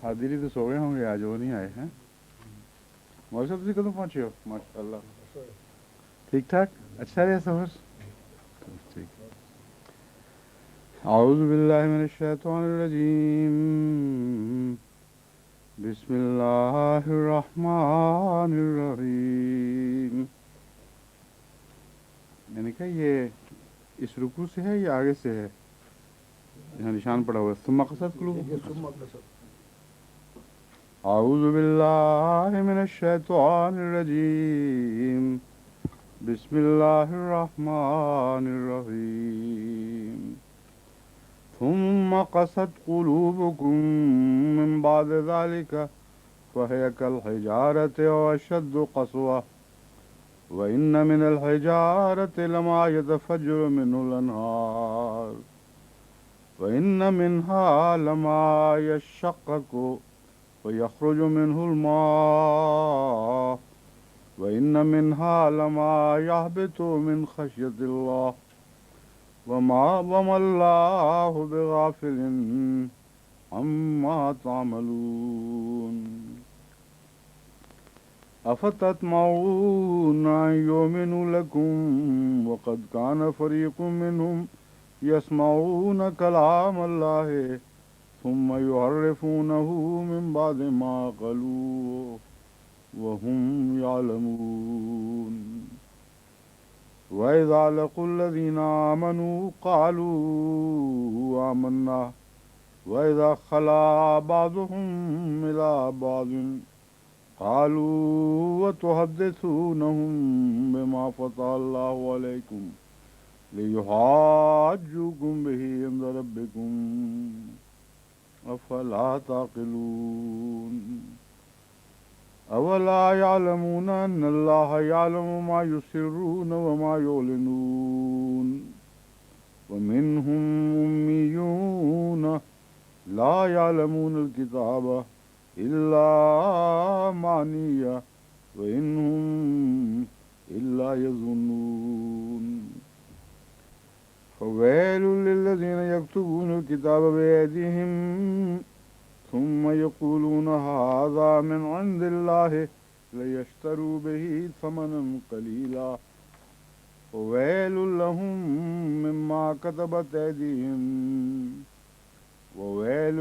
حاضری تو سو گئے ہوں گے آج، وہ نہیں آئے ہیں. مول صاحب تھی کدوں پہنچے ہو؟ ماشاء اللہ ٹھیک ٹھاک. اچھا رہا سفر؟ ٹھیک. اعوذ باللہ من الشیطان الرجیم، بسم اللہ الرحمن الرحیم. میں نے کہا یہ اس رکوع سے ہے یا آگے سے ہے؟ یہاں نشان پڑا ہوا ہے ثم قست قلوبکم. اعوذ باللہ من الشیطان الرجیم، بسم اللہ الرحمن الرحیم. ثم قست قلوبكم من بعد ذلك فهي كالحجارة أو أشد قسوة وإن من الحجارة لما يتفجر منه الأنهار وإن منها لما يشقق ويخرج منه الماء وإن منها لما يهبط من خشية الله وما الله بغافل عما تعملون. أفتطمعون أن يؤمنوا لكم وقد كان فريق منهم يسمعون كلام الله ثم يحرفونه من بعد ما قالوه وهم يعلمون. وإذا لقوا الذين آمنوا قالوا آمنا وإذا خلا بعضهم إلى بعض قالوا وتحدثونهم بما فتح الله عليكم ليحاجوكم به عند ربكم أفلا تعقلون. أولا يعلمون أن الله يعلم ما يسرون وما يعلنون. ومنهم أميون لا يعلمون الكتاب إلا أماني وإنهم إلا يظنون. فويل للذين يكتبون الكتاب بأيديهم ثم يقولون هذا من عند الله ليشتروا به ثمنا قليلا وويل لهم مما كتبت أيديهم وويل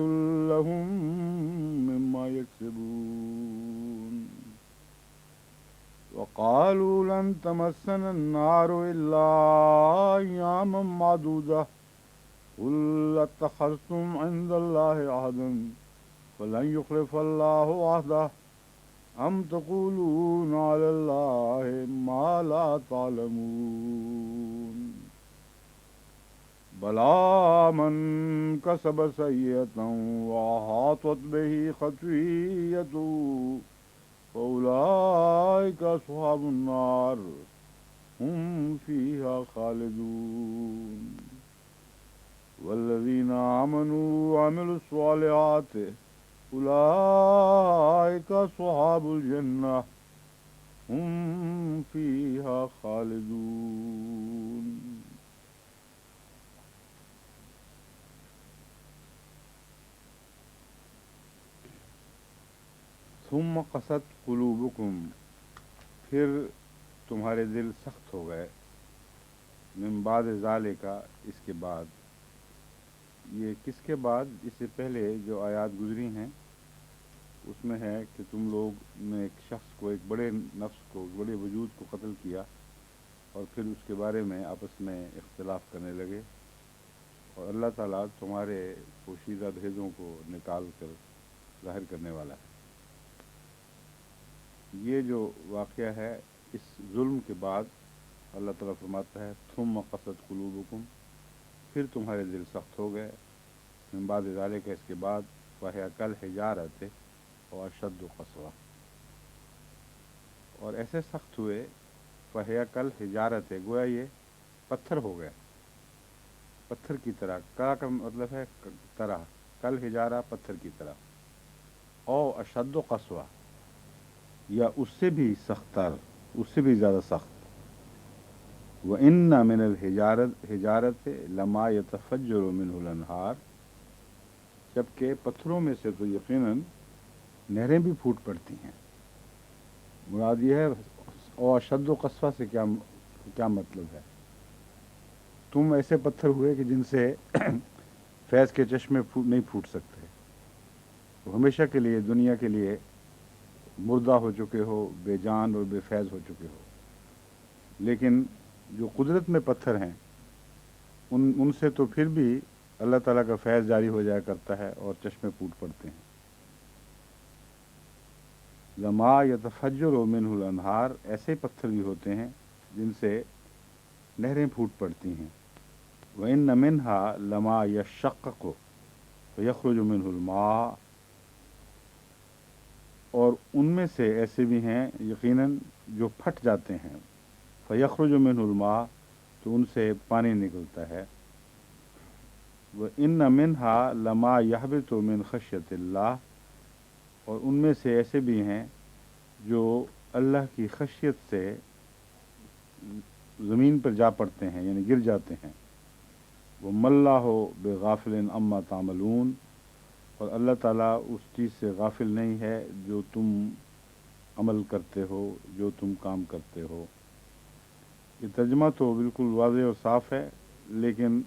لهم مما يكسبون. وقالوا لن تمسنا النار إلا أياما معدودة قل اتخذتم عند الله عهدا فلن يخلف الله عهده أم تقولون على الله ما لا تعلمون. بلى من كسب سيئة وأحاطت به خطيئته فأولئك أصحاب النار هم فيها خالدون. والذين آمنوا وعملوا الصالحات أولئك أصحاب الجنة هم فيها خالدون. ثم قست قلوبکم، پھر تمہارے دل سخت ہو گئے، من بعد ذالک، اس کے بعد. یہ کس کے بعد؟ اس سے پہلے جو آیات گزری ہیں اس میں ہے کہ تم لوگ نے ایک شخص کو، ایک بڑے نفس کو، بڑے وجود کو قتل کیا اور پھر اس کے بارے میں آپس میں اختلاف کرنے لگے اور اللہ تعالیٰ تمہارے پوشیدہ بھیدوں کو نکال کر ظاہر کرنے والا ہے. یہ جو واقعہ ہے اس ظلم کے بعد اللہ تعالیٰ فرماتا ہے ثم قست قلوبکم، پھر تمہارے دل سخت ہو گئے، من بعد ذالک، اس کے بعد، فہی کالحجارۃ واشد قسوہ، اور ایسے سخت ہوئے، فہی کالحجارۃ، گویا یہ پتھر ہو گئے، پتھر کی طرح. کا مطلب ہے طرح، کالحجارہ پتھر کی طرح، او اشد قسوہ، یا اس سے بھی سخت تر، اس سے بھی زیادہ سخت. وَإِنَّ مِنَ الْحِجَارَةِ لَمَا يَتَفَجَّرُ مِنْهُ الْأَنْهَارُ، جبکہ پتھروں میں سے تو یقیناً نہریں بھی پھوٹ پڑتی ہیں۔ مراد یہ ہے اور اشد و قصوہ سے کیا مطلب ہے؟ تم ایسے پتھر ہوئے کہ جن سے فیض کے چشمے نہیں پھوٹ سکتے، تو ہمیشہ کے لیے دنیا کے لیے مردہ ہو چکے ہو، بے جان اور بے فیض ہو چکے ہو۔ لیکن جو قدرت میں پتھر ہیں ان سے تو پھر بھی اللہ تعالیٰ کا فیض جاری ہو جایا کرتا ہے اور چشمے پھوٹ پڑتے ہیں۔ لما یتفجر منہ الانہار، ایسے پتھر بھی ہوتے ہیں جن سے نہریں پھوٹ پڑتی ہیں۔ وَإِنَّ مِنْهَا لَمَا يَشَّقَّقُ فَيَخْرُجُ مِنْهُ الْمَاءُ، اور ان میں سے ایسے بھی ہیں یقیناً جو پھٹ جاتے ہیں، فَيَخْرُجُ مِنْهُ الْمَاءُ، تو ان سے پانی نکلتا ہے۔ وَإِنَّ مِنْهَا لَمَا يَهْبِطُ مِنْ خَشْيَةِ اللَّهِ، اور ان میں سے ایسے بھی ہیں جو اللہ کی خشیت سے زمین پر جا پڑتے ہیں، یعنی گر جاتے ہیں۔ وَمَا اللَّهُ بِغَافِلٍ عَمَّا تَعْمَلُونَ، اور اللہ تعالیٰ اس چیز سے غافل نہیں ہے جو تم عمل کرتے ہو، جو تم کام کرتے ہو۔ یہ ترجمہ تو بالکل واضح اور صاف ہے، لیکن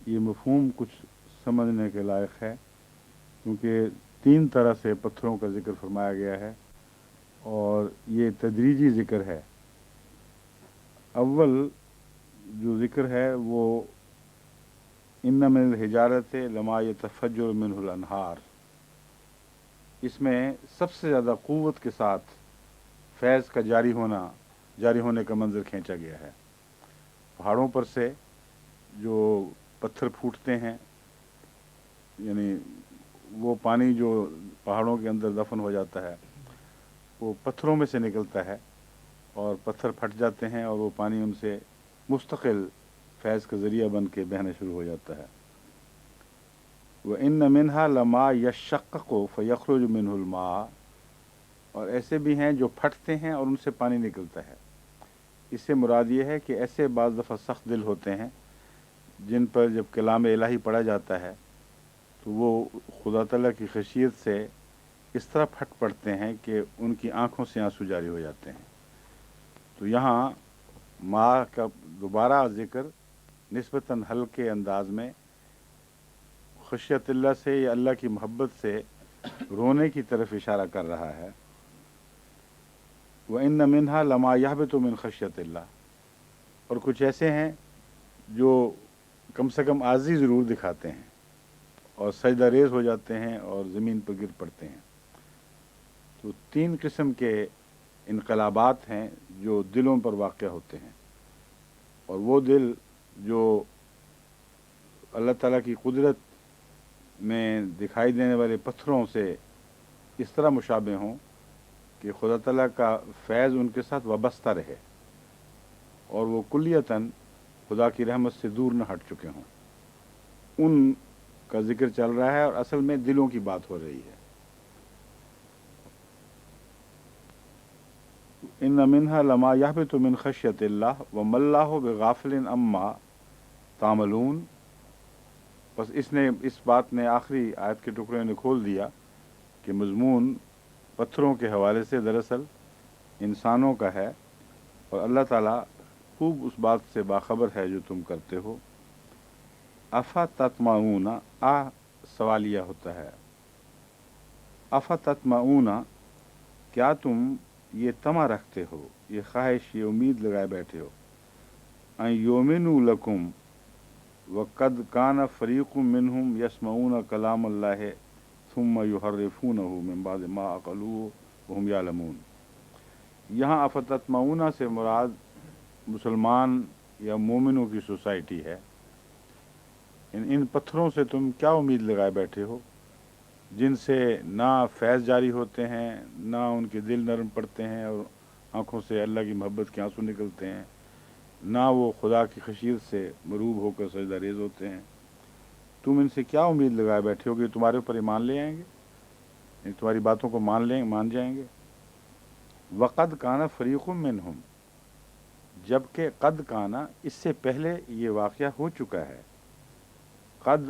یہ مفہوم کچھ سمجھنے کے لائق ہے، کیونکہ 3 طرح سے پتھروں کا ذکر فرمایا گیا ہے اور یہ تدریجی ذکر ہے۔ اول جو ذکر ہے وہ ان من الحجارت لما یتفجر منہ الانہار، اس میں سب سے زیادہ قوت کے ساتھ فیض کا جاری ہونے کا منظر کھینچا گیا ہے۔ پہاڑوں پر سے جو پتھر پھوٹتے ہیں، یعنی وہ پانی جو پہاڑوں کے اندر دفن ہو جاتا ہے وہ پتھروں میں سے نکلتا ہے اور پتھر پھٹ جاتے ہیں اور وہ پانی ان سے مستقل فیض کا ذریعہ بن کے بہنا شروع ہو جاتا ہے۔ وَإِنَّ مِنْهَا لَمَا يَشَّقَّقُ فَيَخْرُجُ مِنْهُ الْمَاءُ، اور ایسے بھی ہیں جو پھٹتے ہیں اور ان سے پانی نکلتا ہے۔ اس سے مراد یہ ہے کہ ایسے بعض دفعہ سخت دل ہوتے ہیں جن پر جب کلام الہی پڑھا جاتا ہے تو وہ خدا تعالیٰ کی خشیت سے اس طرح پھٹ پڑتے ہیں کہ ان کی آنکھوں سے آنسو جاری ہو جاتے ہیں۔ تو یہاں ماں کا دوبارہ ذکر نسبتاً ہلکے انداز میں خشیت اللہ سے یا اللہ کی محبت سے رونے کی طرف اشارہ کر رہا ہے۔ وَإِنَّ مِنْهَا لَمَا يَهْبِطُ مِنْ خَشْيَةِ اللَّهِ، اور کچھ ایسے ہیں جو کم سے کم عاجزی ضرور دکھاتے ہیں اور سجدہ ریز ہو جاتے ہیں اور زمین پر گر پڑتے ہیں۔ تو 3 قسم کے انقلابات ہیں جو دلوں پر واقع ہوتے ہیں، اور وہ دل جو اللہ تعالیٰ کی قدرت میں دکھائی دینے والے پتھروں سے اس طرح مشابہ ہوں کہ خدا تعالیٰ کا فیض ان کے ساتھ وابستہ رہے اور وہ کلیتاً خدا کی رحمت سے دور نہ ہٹ چکے ہوں، ان کا ذکر چل رہا ہے اور اصل میں دلوں کی بات ہو رہی ہے۔ ان منها لما يهبط من خشیت اللہ وما اللہ بغافل عما تعملون، بس اس بات نے آخری آیت کے ٹکڑے نے کھول دیا کہ مضمون پتھروں کے حوالے سے دراصل انسانوں کا ہے، اور اللہ تعالیٰ خوب اس بات سے باخبر ہے جو تم کرتے ہو۔ افا تطمعون، سوالیہ ہوتا ہے، افا تطمعون، کیا تم یہ طمع رکھتے ہو، یہ خواہش، یہ امید لگائے بیٹھے ہو، ان یؤمنوا لکم وقد کان فریق منہم یسمعون کلام اللہ ثم یحرفونہ من بعد ما عقلوہ وہم یعلمون۔ یہاں افتتمعون سے مراد مسلمان یا مومنوں کی سوسائٹی ہے۔ ان پتھروں سے تم کیا امید لگائے بیٹھے ہو جن سے نہ فیض جاری ہوتے ہیں، نہ ان کے دل نرم پڑتے ہیں اور آنکھوں سے اللہ کی محبت کے آنسو نکلتے ہیں، نہ وہ خدا کی خشیت سے مروب ہو کر سجدہ ریز ہوتے ہیں۔ تم ان سے کیا امید لگائے بیٹھے ہو کہ تمہارے اوپر ایمان لے آئیں گے، یعنی تمہاری باتوں کو مان جائیں گے۔ وقد کان فریق منہم، جبکہ قد کانا اس سے پہلے یہ واقعہ ہو چکا ہے۔ قد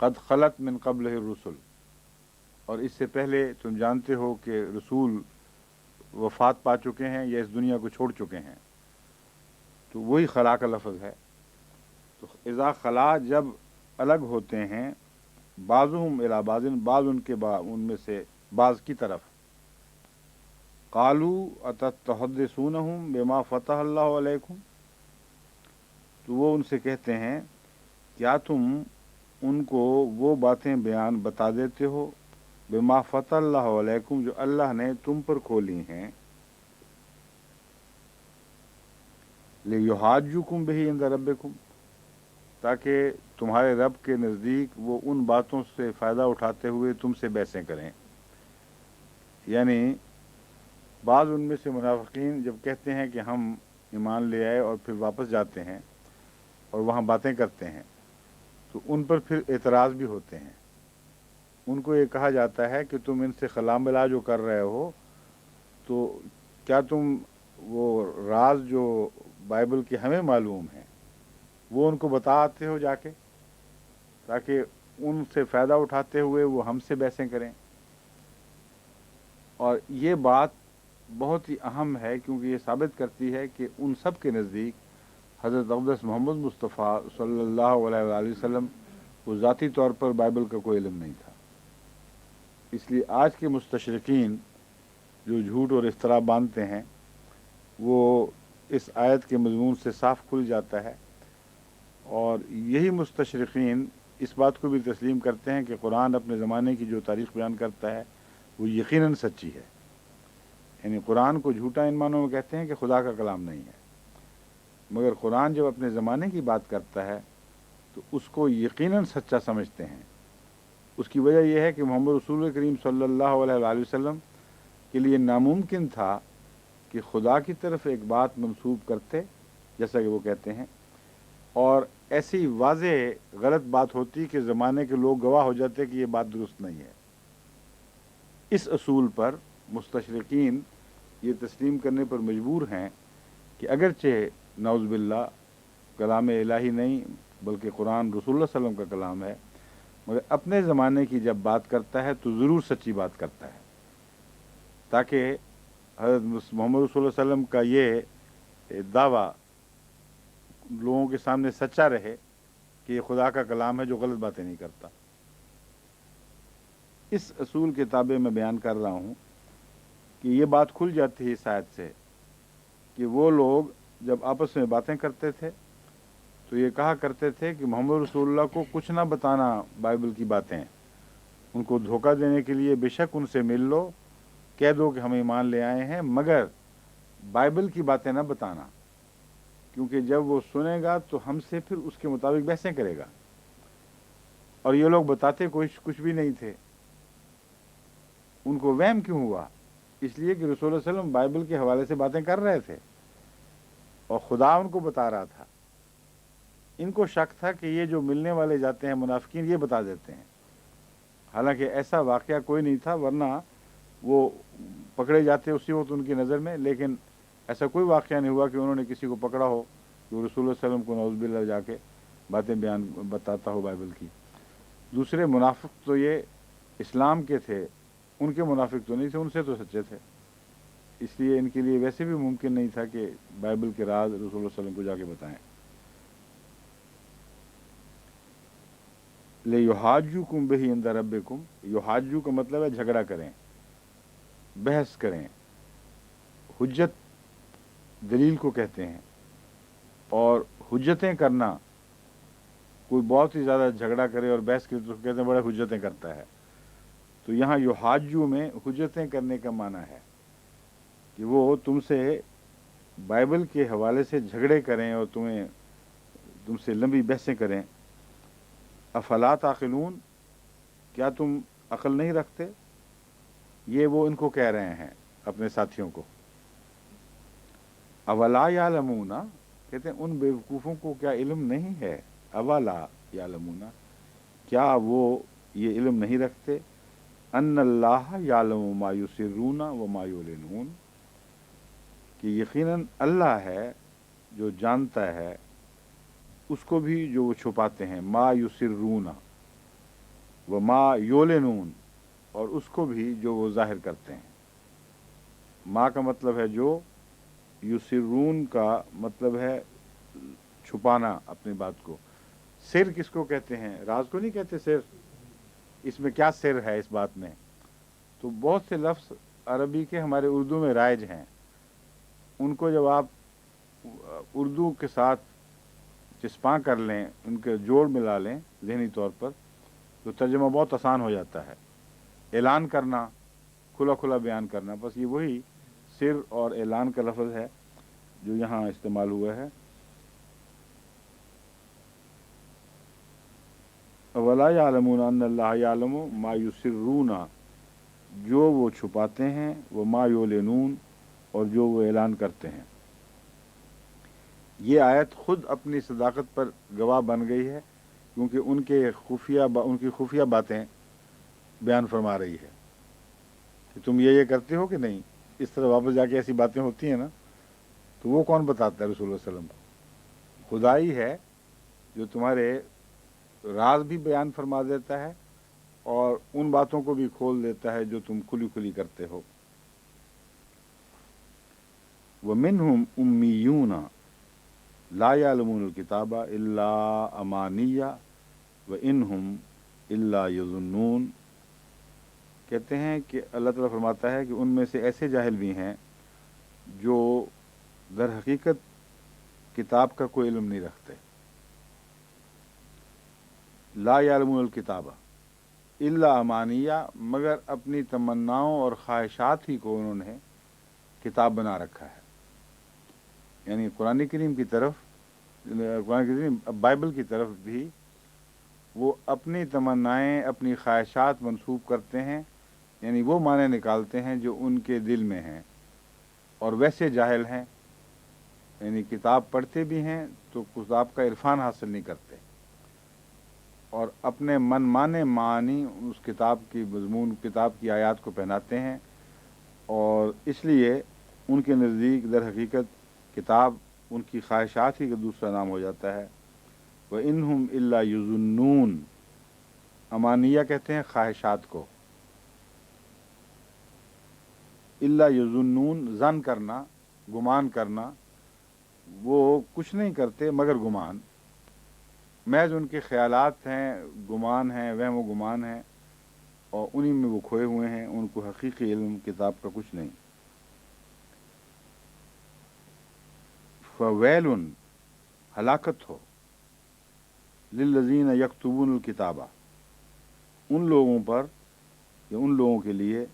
قد خلت من قبلہ الرسل، اور اس سے پہلے تم جانتے ہو کہ رسول وفات پا چکے ہیں یا اس دنیا کو چھوڑ چکے ہیں، تو وہی خلا کا لفظ ہے۔ تو اذا خلا، جب الگ ہوتے ہیں، بعضهم الی بعض، بعض ان کے ان میں سے بعض کی طرف، قالوا اتتحدثونہم بما فتح اللہ علیکم، تو وہ ان سے کہتے ہیں کیا تم ان کو وہ باتیں بیان بتا دیتے ہو بما فتح اللہ علیکم، جو اللہ نے تم پر کھولی ہیں، لیحاجوکم بہ عند ربکم، تاکہ تمہارے رب کے نزدیک وہ ان باتوں سے فائدہ اٹھاتے ہوئے تم سے بحثیں کریں۔ یعنی بعض ان میں سے منافقین جب کہتے ہیں کہ ہم ایمان لے آئے اور پھر واپس جاتے ہیں اور وہاں باتیں کرتے ہیں، تو ان پر پھر اعتراض بھی ہوتے ہیں۔ ان کو یہ کہا جاتا ہے کہ تم ان سے خلا ملا جو کر رہے ہو، تو کیا تم وہ راز جو بائبل کے ہمیں معلوم ہیں وہ ان کو بتاتے ہو جا کے، تاکہ ان سے فائدہ اٹھاتے ہوئے وہ ہم سے بحثیں کریں۔ اور یہ بات بہت ہی اہم ہے، کیونکہ یہ ثابت کرتی ہے کہ ان سب کے نزدیک حضرت اقدس محمد مصطفیٰ صلی اللہ علیہ وآلہ وسلم کو ذاتی طور پر بائبل کا کوئی علم نہیں تھا۔ اس لیے آج کے مستشرقین جو جھوٹ اور افترا باندھتے ہیں، وہ اس آیت کے مضمون سے صاف کھل جاتا ہے، اور یہی مستشرقین اس بات کو بھی تسلیم کرتے ہیں کہ قرآن اپنے زمانے کی جو تاریخ بیان کرتا ہے وہ یقیناً سچی ہے۔ یعنی قرآن کو جھوٹا ان معنوں میں کہتے ہیں کہ خدا کا کلام نہیں ہے، مگر قرآن جب اپنے زمانے کی بات کرتا ہے تو اس کو یقیناً سچا سمجھتے ہیں۔ اس کی وجہ یہ ہے کہ محمد رسول کریم صلی اللہ علیہ وآلہ وسلم کے لیے ناممکن تھا کہ خدا کی طرف ایک بات منسوب کرتے جیسا کہ وہ کہتے ہیں، اور ایسی واضح غلط بات ہوتی کہ زمانے کے لوگ گواہ ہو جاتے کہ یہ بات درست نہیں ہے۔ اس اصول پر مستشرقین یہ تسلیم کرنے پر مجبور ہیں کہ اگرچہ نعوذ باللہ کلام الہی نہیں بلکہ قرآن رسول اللہ صلی اللہ علیہ وسلم کا کلام ہے، مگر اپنے زمانے کی جب بات کرتا ہے تو ضرور سچی بات کرتا ہے، تاکہ حضرت محمد رسول اللہ علیہ وسلم کا یہ دعویٰ لوگوں کے سامنے سچا رہے کہ یہ خدا کا کلام ہے جو غلط باتیں نہیں کرتا۔ اس اصول کے تابع میں بیان کر رہا ہوں کہ یہ بات کھل جاتی ہے اس آیت سے کہ وہ لوگ جب آپس میں باتیں کرتے تھے تو یہ کہا کرتے تھے کہ محمد رسول اللہ کو کچھ نہ بتانا بائبل کی باتیں، ان کو دھوکہ دینے کے لیے بے شک ان سے مل لو، کہہ دو کہ ہم ایمان لے آئے ہیں، مگر بائبل کی باتیں نہ بتانا، کیونکہ جب وہ سنے گا تو ہم سے پھر اس کے مطابق بحثیں کرے گا۔ اور یہ لوگ بتاتے کچھ بھی نہیں تھے۔ ان کو وہم کیوں ہوا؟ اس لیے کہ رسول اللہ علیہ وسلم بائبل کے حوالے سے باتیں کر رہے تھے اور خدا ان کو بتا رہا تھا۔ ان کو شک تھا کہ یہ جو ملنے والے جاتے ہیں منافقین یہ بتا دیتے ہیں، حالانکہ ایسا واقعہ کوئی نہیں تھا، ورنہ وہ پکڑے جاتے اسی وقت ان کی نظر میں، لیکن ایسا کوئی واقعہ نہیں ہوا کہ انہوں نے کسی کو پکڑا ہو کہ رسول اللہ علیہ وسلم کو نعوذ باللہ جا کے باتیں بیان بتاتا ہو بائبل کی۔ دوسرے منافق تو یہ اسلام کے تھے، ان کے منافق تو نہیں تھے، ان سے تو سچے تھے، اس لیے ان کے لیے ویسے بھی ممکن نہیں تھا کہ بائبل کے راز رسول اللہ صلی اللہ علیہ وسلم کو جا کے بتائیں۔ لیحاجوکم بہ عند ربکم، یحاجو کا مطلب ہے جھگڑا کریں، بحث کریں۔ حجت دلیل کو کہتے ہیں، اور حجتیں کرنا، کوئی بہت ہی زیادہ جھگڑا کرے اور بحث کرے تو کہتے ہیں بڑے حجتیں کرتا ہے۔ تو یہاں یحاجو میں حجتیں کرنے کا معنی ہے کہ وہ تم سے بائبل کے حوالے سے جھگڑے کریں اور تم سے لمبی بحثیں کریں۔ افلا تعقلون، کیا تم عقل نہیں رکھتے؟ یہ وہ ان کو کہہ رہے ہیں اپنے ساتھیوں کو۔ اولا یعلمون، کہتے ہیں ان بیوقوفوں کو کیا علم نہیں ہے؟ اولا یعلمون، کیا وہ یہ علم نہیں رکھتے؟ ان اللہ یعلم ما یسرون و ما یعلنون، کہ یقیناً اللہ ہے جو جانتا ہے اس کو بھی جو وہ چھپاتے ہیں، ما یسرون، و ما یولنون، اور اس کو بھی جو وہ ظاہر کرتے ہیں۔ ما کا مطلب ہے جو، یسرون کا مطلب ہے چھپانا اپنی بات کو۔ سر کس کو کہتے ہیں؟ راز کو نہیں کہتے سر، اس میں کیا سر ہے اس بات میں؟ تو بہت سے لفظ عربی کے ہمارے اردو میں رائج ہیں، ان کو جب آپ اردو کے ساتھ چسپاں کر لیں، ان کے جوڑ ملا لیں ذہنی طور پر، تو ترجمہ بہت آسان ہو جاتا ہے۔ اعلان کرنا، کھلا کھلا بیان کرنا، بس یہ وہی سر اور اعلان کا لفظ ہے جو یہاں استعمال ہوا ہے۔ ولا یعلمون ان اللہ یعلم ما یسرون، جو وہ چھپاتے ہیں، وہ ما یعلنون، اور جو وہ اعلان کرتے ہیں۔ یہ آیت خود اپنی صداقت پر گواہ بن گئی ہے، کیونکہ ان کی خفیہ باتیں بیان فرما رہی ہے کہ تم یہ کرتے ہو کہ نہیں، اس طرح واپس جا کے ایسی باتیں ہوتی ہیں نا، تو وہ کون بتاتا ہے؟ رسول اللہ صلی اللہ علیہ وسلم کو۔ خدا ہی ہے جو تمہارے راز بھی بیان فرما دیتا ہے اور ان باتوں کو بھی کھول دیتا ہے جو تم کھلی کھلی کرتے ہو۔ وَمِنْهُمْ أُمِّيُّونَ لا يعلمون الکتاب الا امانیہ وانہم الا یظنون۔ کہتے ہیں کہ اللہ تعالیٰ فرماتا ہے کہ ان میں سے ایسے جاہل بھی ہیں جو در حقیقت کتاب کا کوئی علم نہیں رکھتے۔ لا یعلمون الکتاب الا امانیہ، مگر اپنی تمناؤں اور خواہشات ہی کو انہوں نے کتاب بنا رکھا ہے۔ یعنی قرآن کریم کی طرف، قرآن کریم بائبل کی طرف بھی وہ اپنی تمنائیں، اپنی خواہشات منسوب کرتے ہیں، یعنی وہ معنی نکالتے ہیں جو ان کے دل میں ہیں، اور ویسے جاہل ہیں، یعنی کتاب پڑھتے بھی ہیں تو کتاب کا عرفان حاصل نہیں کرتے، اور اپنے من مانے معنی اس کتاب کی مضمون، کتاب کی آیات کو پہناتے ہیں، اور اس لیے ان کے نزدیک در حقیقت کتاب ان کی خواہشات ہی کا دوسرا نام ہو جاتا ہے۔ وَإِنْهُمْ إِلَّا يُظُنُّونَ، امانیہ کہتے ہیں خواہشات کو۔ الا یظنون، ظن کرنا، گمان کرنا، وہ کچھ نہیں کرتے مگر گمان، محض ان کے خیالات ہیں، گمان ہیں، وہم و گمان ہیں، اور انہی میں وہ کھوئے ہوئے ہیں، ان کو حقیقی علم کتاب کا کچھ نہیں۔ فویل، ہلاکت ہو، للذین یکتبون الکتابہ، ان لوگوں پر یا ان لوگوں کے لیے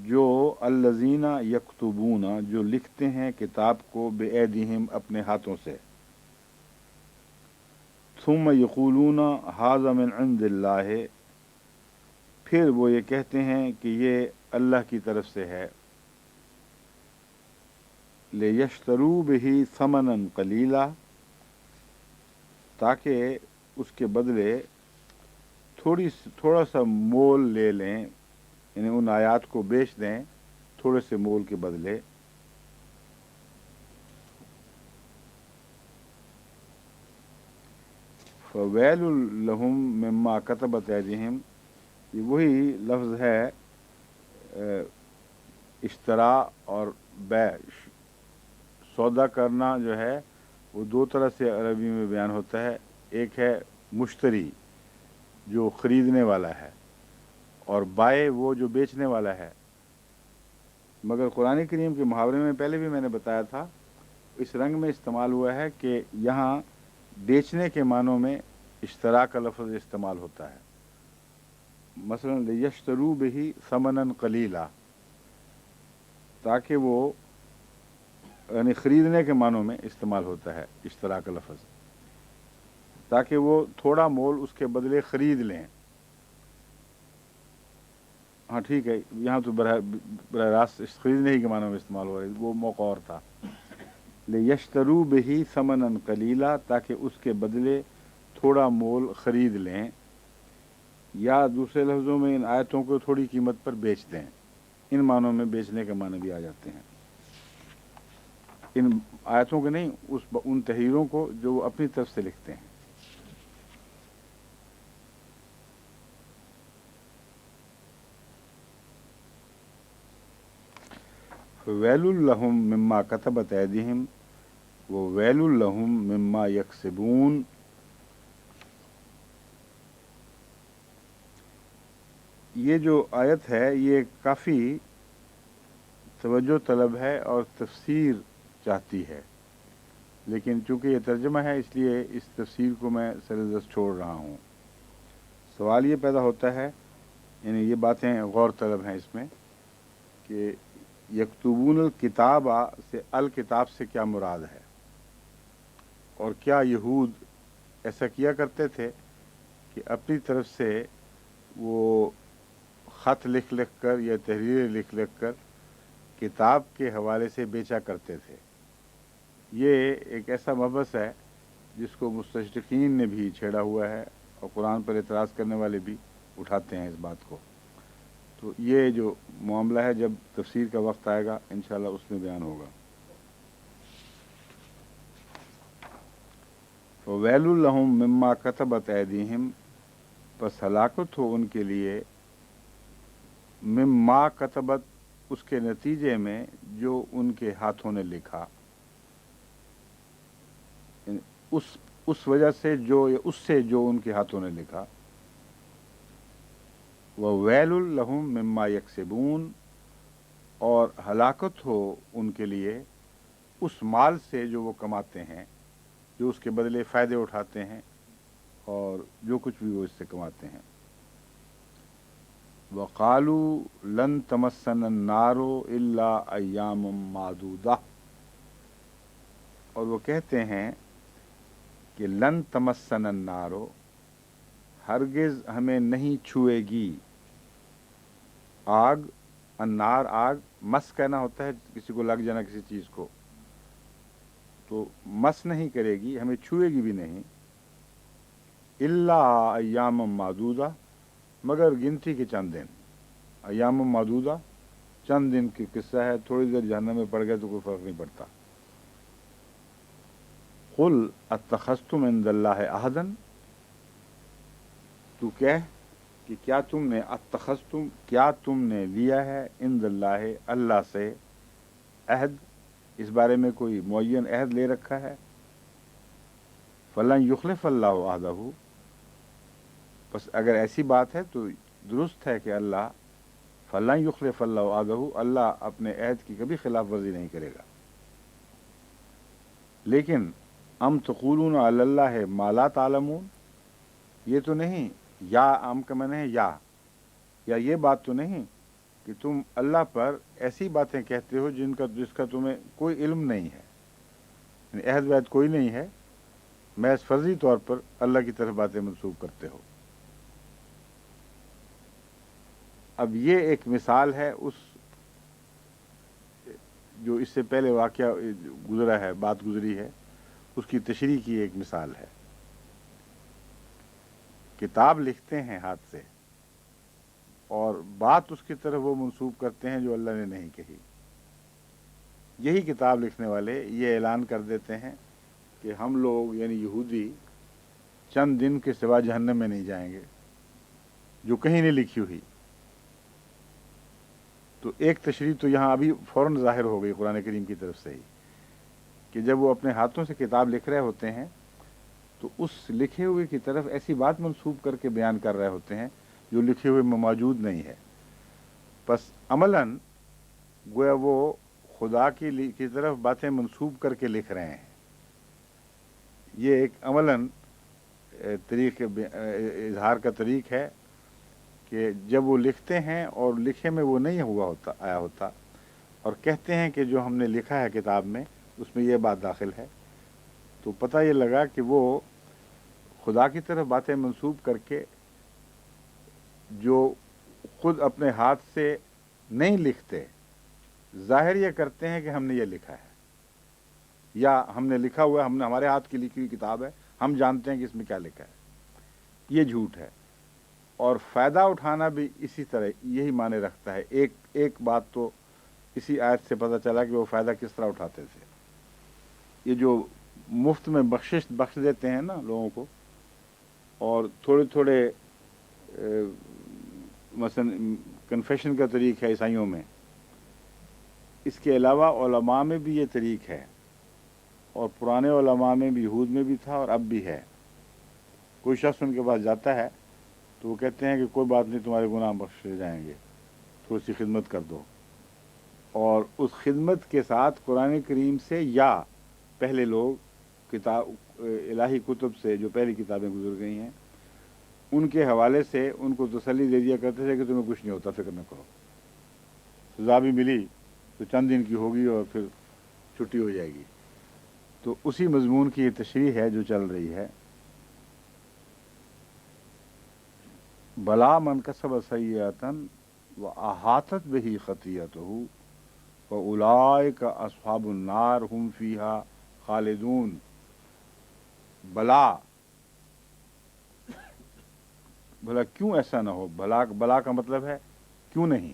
جو الذین یکتبون، جو لکھتے ہیں کتاب کو، بایدیہم، اپنے ہاتھوں سے، ثم یقولون ھذا من عند اللہ، پھر وہ یہ کہتے ہیں کہ یہ اللہ کی طرف سے ہے، لیشتروا بہ ثمنا قلیلا، تاکہ اس کے بدلے تھوڑا سا مول لے لیں، یعنی ان آیات کو بیچ دیں تھوڑے سے مول کے بدلے۔ فویل لہم مما کتبت ایدیہم، یہ وہی لفظ ہے اشترا اور بیع، سودا کرنا جو ہے وہ دو طرح سے عربی میں بیان ہوتا ہے، ایک ہے مشتری جو خریدنے والا ہے، اور بائع وہ جو بیچنے والا ہے۔ مگر قرآن کریم کے محاورے میں پہلے بھی میں نے بتایا تھا، اس رنگ میں استعمال ہوا ہے کہ یہاں بیچنے کے معنوں میں اشترا کا لفظ استعمال ہوتا ہے۔ مثلا لیشتروا بہ ثمنا قلیلا، تاکہ وہ، یعنی خریدنے کے معنوں میں استعمال ہوتا ہے اشترا کا لفظ، تاکہ وہ تھوڑا مول اس کے بدلے خرید لیں۔ ہاں ٹھیک ہے، یہاں تو براہ راست خریدنے ہی کے معنوں میں استعمال ہو رہا ہے، وہ موقع اور تھا۔ لیشتروا بہ ثمنا قلیلا، تاکہ اس کے بدلے تھوڑا مول خرید لیں، یا دوسرے لفظوں میں ان آیتوں کو تھوڑی قیمت پر بیچ دیں۔ ان معنوں میں بیچنے کے معنی بھی آ جاتے ہیں، ان آیتوں کے نہیں، ان تحریروں کو جو وہ اپنی طرف سے لکھتے ہیں۔ ویل لہم مما کتبت ایدیہم وویل لہم مما یکسبون. یہ جو آیت ہے یہ کافی توجہ طلب ہے اور تفسیر چاہتی ہے، لیکن چونکہ یہ ترجمہ ہے اس لیے اس تفسیر کو میں سرزد چھوڑ رہا ہوں. سوال یہ پیدا ہوتا ہے، یعنی یہ باتیں غور طلب ہیں اس میں، کہ یکتبون الکتاب سے الکتاب سے کیا مراد ہے، اور کیا یہود ایسا کیا کرتے تھے کہ اپنی طرف سے وہ خط لکھ لکھ کر یا تحریریں لکھ لکھ کر کتاب کے حوالے سے بیچا کرتے تھے. یہ ایک ایسا مبحث ہے جس کو مستشرقین نے بھی چھیڑا ہوا ہے، اور قرآن پر اعتراض کرنے والے بھی اٹھاتے ہیں اس بات کو. تو یہ جو معاملہ ہے جب تفسیر کا وقت آئے گا انشاءاللہ اس میں بیان ہوگا. وَوَيْلٌ لَهُم مِّمَّا كَتَبَتْ أَيْدِيهِمْ، پس ہلاکت ہو ان کے لیے مما کتبت، اس کے نتیجے میں جو ان کے ہاتھوں نے لکھا، اس وجہ سے جو اس سے جو ان کے ہاتھوں نے لکھا. وَوَيْلٌ لَهُم مِّمَّا يَكْسِبُونَ، اور ہلاکت ہو ان کے لیے اس مال سے جو وہ کماتے ہیں، جو اس کے بدلے فائدے اٹھاتے ہیں اور جو کچھ بھی وہ اس سے کماتے ہیں. وَقَالُوا لَن تَمَسَّنَا النَّارُ إِلَّا أَيَّامٌ مَّعْدُودَةٌ، اور وہ کہتے ہیں کہ لن تمسنا النار، ہرگز ہمیں نہیں چھوئے گی آگ. النار آگ، مس کہنا ہوتا ہے کسی کو لگ جانا کسی چیز کو، تو مس نہیں کرے گی، ہمیں چھوئے گی بھی نہیں. الا ایام معدودہ، مگر گنتی کے چند دن. ایام معدودہ چند دن کی قصہ ہے، تھوڑی دیر جہنم میں پڑ گئے تو کوئی فرق نہیں پڑتا. قل اتخذتم عند اللہ عہدا، تو کہہ کہ کیا تم نے اتخذتم، کیا تم نے لیا ہے عند اللہ، اللہ سے عہد، اس بارے میں کوئی معین عہد لے رکھا ہے. فلن یخلف اللہ عہدہ، بس اگر ایسی بات ہے تو درست ہے کہ اللہ فلن یخلف اللہ عہدہ، اللہ اپنے عہد کی کبھی خلاف ورزی نہیں کرے گا. لیکن ام تقولون علی اللہ ما لا تعلمون، یہ تو نہیں، یا ام کا معنی ہے یا یہ بات تو نہیں کہ تم اللہ پر ایسی باتیں کہتے ہو جس کا تمہیں کوئی علم نہیں ہے، یعنی عہد وعد کوئی نہیں ہے، محض فرضی طور پر اللہ کی طرف باتیں منسوب کرتے ہو. اب یہ ایک مثال ہے اس جو اس سے پہلے واقعہ گزرا ہے، بات گزری ہے، اس کی تشریح کی ایک مثال ہے. کتاب لکھتے ہیں ہاتھ سے اور بات اس کی طرف وہ منسوب کرتے ہیں جو اللہ نے نہیں کہی. یہی کتاب لکھنے والے یہ اعلان کر دیتے ہیں کہ ہم لوگ یعنی یہودی چند دن کے سوا جہنم میں نہیں جائیں گے، جو کہیں نہیں لکھی ہوئی. تو ایک تشریح تو یہاں ابھی فوراً ظاہر ہو گئی قرآن کریم کی طرف سے ہی، کہ جب وہ اپنے ہاتھوں سے کتاب لکھ رہے ہوتے ہیں تو اس لکھے ہوئے کی طرف ایسی بات منسوب کر کے بیان کر رہے ہوتے ہیں جو لکھے ہوئے میں موجود نہیں ہے. پس عملاً گویا وہ خدا کی طرف باتیں منسوب کر کے لکھ رہے ہیں. یہ ایک عملاً طریق اظہار کا طریق ہے کہ جب وہ لکھتے ہیں اور لکھے میں وہ نہیں آیا ہوتا اور کہتے ہیں کہ جو ہم نے لکھا ہے کتاب میں اس میں یہ بات داخل ہے، تو پتہ یہ لگا کہ وہ خدا کی طرف باتیں منسوب کر کے جو خود اپنے ہاتھ سے نہیں لکھتے، ظاہر یہ کرتے ہیں کہ ہم نے یہ لکھا ہے یا ہم نے لکھا ہوا ہے، ہمارے ہاتھ کی لکھی ہوئی کتاب ہے، ہم جانتے ہیں کہ اس میں کیا لکھا ہے. یہ جھوٹ ہے. اور فائدہ اٹھانا بھی اسی طرح یہی معنی رکھتا ہے. ایک بات تو اسی آیت سے پتہ چلا کہ وہ فائدہ کس طرح اٹھاتے تھے. یہ جو مفت میں بخش دیتے ہیں نا لوگوں کو، اور تھوڑے تھوڑے مثلا کنفیشن کا طریق ہے عیسائیوں میں اس کے علاوہ علماء میں بھی یہ طریق ہے، اور پرانے علماء میں بھی، یہود میں بھی تھا اور اب بھی ہے۔ کوئی شخص ان کے پاس جاتا ہے تو وہ کہتے ہیں کہ کوئی بات نہیں، تمہارے گناہ بخشے جائیں گے، تھوڑی سی خدمت کر دو، اور اس خدمت کے ساتھ قرآن کریم سے یا پہلے لوگ کتاب الہی کتب سے جو پہلی کتابیں گزر گئی ہیں ان کے حوالے سے ان کو تسلی دے دیا کرتے تھے کہ تمہیں کچھ نہیں ہوتا، فکر نہ کرو، سزا بھی ملی تو چند دن کی ہوگی اور پھر چھٹی ہو جائے گی۔ تو اسی مضمون کی یہ تشریح ہے جو چل رہی ہے۔ بلا من کسب سیئۃ واحاطت بہ خطیئتہ فاولئک اصحاب النار هم فیها خالدون۔ بلا، بھلا کیوں ایسا نہ ہو؟ بلا کا مطلب ہے کیوں نہیں۔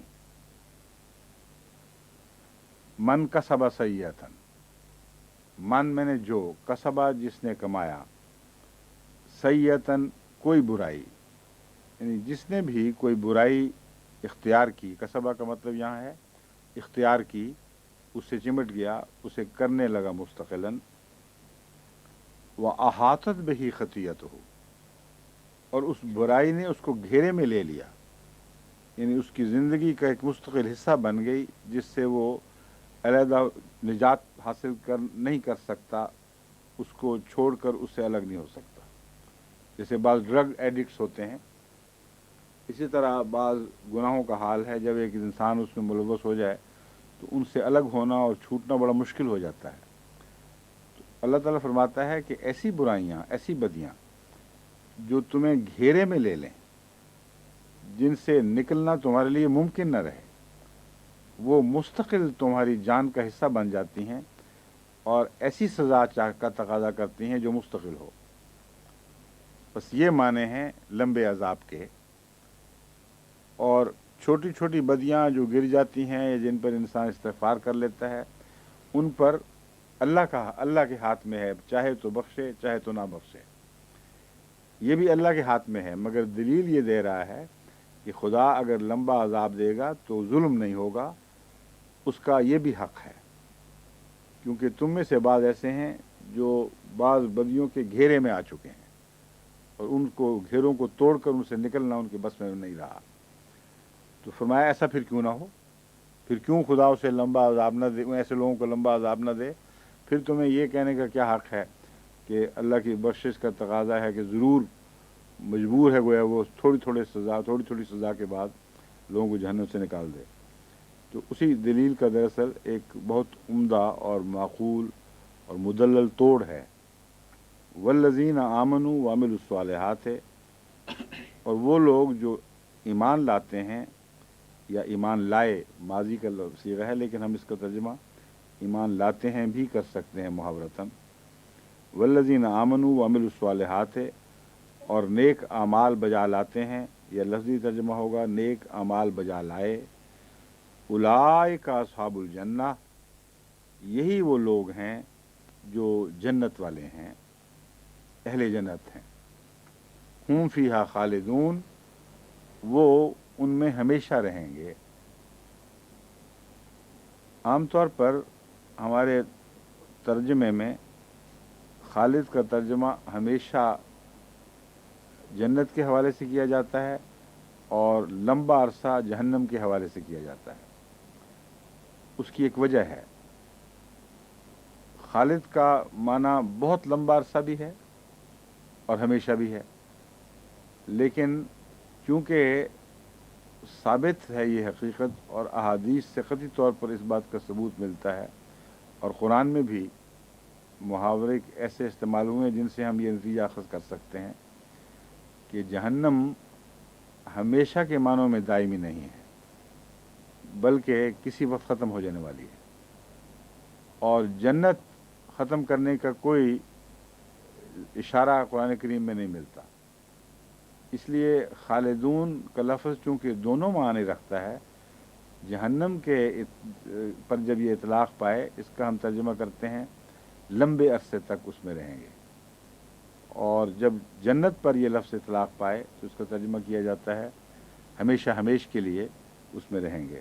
من کسب سیئۃ، من میں نے جو، کسبہ جس نے کمایا، سیئۃ کوئی برائی، یعنی جس نے بھی کوئی برائی اختیار کی، کسبہ کا مطلب یہاں ہے اختیار کی، اس سے چمٹ گیا، اسے کرنے لگا مستقلاً، وَأَحَاطَتْ بِهِ خَطِیَّتُهُ، اور اس برائی نے اس کو گھیرے میں لے لیا، یعنی اس کی زندگی کا ایک مستقل حصہ بن گئی جس سے وہ علیحدہ نجات حاصل نہیں کر سکتا، اس کو چھوڑ کر اس سے الگ نہیں ہو سکتا۔ جیسے بعض ڈرگ ایڈکٹس ہوتے ہیں، اسی طرح بعض گناہوں کا حال ہے، جب ایک انسان اس میں ملوث ہو جائے تو ان سے الگ ہونا اور چھوٹنا بڑا مشکل ہو جاتا ہے۔ تو اللہ تعالیٰ فرماتا ہے کہ ایسی برائیاں، ایسی بدیاں جو تمہیں گھیرے میں لے لیں، جن سے نکلنا تمہارے لیے ممکن نہ رہے، وہ مستقل تمہاری جان کا حصہ بن جاتی ہیں اور ایسی سزا کا تقاضا کرتی ہیں جو مستقل ہو۔ بس یہ معنی ہیں لمبے عذاب کے۔ اور چھوٹی چھوٹی بدیاں جو گر جاتی ہیں یا جن پر انسان استغفار کر لیتا ہے، ان پر اللہ کے ہاتھ میں ہے، چاہے تو بخشے چاہے تو نہ بخشے، یہ بھی اللہ کے ہاتھ میں ہے۔ مگر دلیل یہ دے رہا ہے کہ خدا اگر لمبا عذاب دے گا تو ظلم نہیں ہوگا، اس کا یہ بھی حق ہے، کیونکہ تم میں سے بعض ایسے ہیں جو بعض بدیوں کے گھیرے میں آ چکے ہیں اور ان کو گھیروں کو توڑ کر ان سے نکلنا ان کے بس میں نہیں رہا۔ تو فرمایا ایسا پھر کیوں نہ ہو، پھر کیوں خدا اسے لمبا عذاب نہ دے، ایسے لوگوں کو لمبا عذاب نہ دے؟ پھر تمہیں یہ کہنے کا کیا حق ہے کہ اللہ کی بخشش کا تقاضا ہے کہ ضرور مجبور ہے گویا وہ تھوڑی تھوڑی سزا کے بعد لوگوں کو جہنم سے نکال دے۔ تو اسی دلیل کا دراصل ایک بہت عمدہ اور معقول اور مدلل توڑ ہے۔ والذین آمنوا وعملوا الصالحات ہے، اور وہ لوگ جو ایمان لاتے ہیں، یا ایمان لائے ماضی کا صیغہ ہے لیکن ہم اس کا ترجمہ ایمان لاتے ہیں بھی کر سکتے ہیں محاورتاً۔ والذین آمنوا وعملوا الصالحات ہے، اور نیک اعمال بجا لاتے ہیں، یا لفظی ترجمہ ہوگا نیک اعمال بجا لائے۔ اولئک اصحاب الجنہ، یہی وہ لوگ ہیں جو جنت والے ہیں، اہل جنت ہیں۔ ہم فیہا خالدون، وہ ان میں ہمیشہ رہیں گے۔ عام طور پر ہمارے ترجمے میں خالد کا ترجمہ ہمیشہ جنت کے حوالے سے کیا جاتا ہے اور لمبا عرصہ جہنم کے حوالے سے کیا جاتا ہے۔ اس کی ایک وجہ ہے، خالد کا معنی بہت لمبا عرصہ بھی ہے اور ہمیشہ بھی ہے، لیکن چونکہ ثابت ہے یہ حقیقت اور احادیث سے قطعی طور پر اس بات کا ثبوت ملتا ہے، اور قرآن میں بھی محاورے ایسے استعمال ہوئے ہیں جن سے ہم یہ نتیجہ اخذ کر سکتے ہیں کہ جہنم ہمیشہ کے معنوں میں دائمی نہیں ہے، بلکہ کسی وقت ختم ہو جانے والی ہے، اور جنت ختم کرنے کا کوئی اشارہ قرآن کریم میں نہیں ملتا۔ اس لیے خالدون کا لفظ چونکہ دونوں معنی رکھتا ہے، جہنم کے پر جب یہ اطلاق پائے اس کا ہم ترجمہ کرتے ہیں لمبے عرصے تک اس میں رہیں گے، اور جب جنت پر یہ لفظ اطلاق پائے تو اس کا ترجمہ کیا جاتا ہے ہمیشہ ہمیش کے لیے اس میں رہیں گے۔